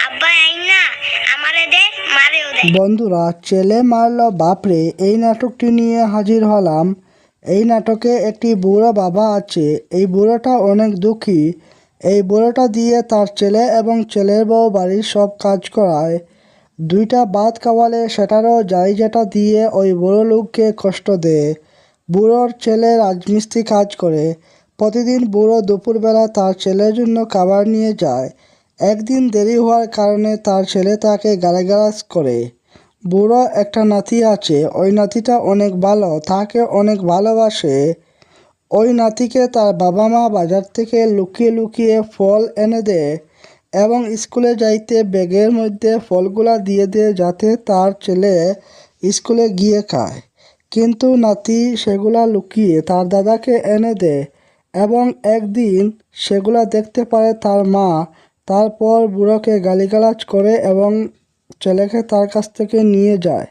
আব্বা আইনা আমারে দে মারেও দে। বন্ধুরা, ছেলে মারল বাপরে এই নাটকটি নিয়ে হাজির হলাম। এই নাটকে একটি বুড়ো বাবা আছে। এই বুড়োটা অনেক দুঃখী। এই বুড়োটা দিয়ে তার ছেলে এবং ছেলের বউ বাড়ির সব কাজ করায়। দুইটা ভাত খাওয়ালে সেটারও যাই যেটা দিয়ে ওই বুড়ো লোককে কষ্ট দেয়। বুড়োর ছেলে রাজমিস্ত্রি কাজ করে। প্রতিদিন বুড়ো দুপুরবেলা তার ছেলের জন্য খাবার নিয়ে যায়। একদিন দেরি হওয়ার কারণে তার ছেলে তাকে গালাগালাজ করে। বুড়ো একটা নাতি আছে। ওই নাতিটা অনেক ভালো, তাকে অনেক ভালোবাসে। ওই নাতিকে তার বাবা মা বাজার থেকে লুকিয়ে লুকিয়ে ফল এনে দেয় এবং স্কুলে যাইতে ব্যাগের মধ্যে ফলগুলা দিয়ে দেয় যাতে তার ছেলে স্কুলে গিয়ে খায়। কিন্তু নাতি সেগুলা লুকিয়ে তার দাদাকে এনে দেয় এবং একদিন সেগুলা দেখতে পারে তার মা। তারপর বুড়োকে গালিগালাজ করে এবং ছেলেকে তার কাছ থেকে নিয়ে যায়।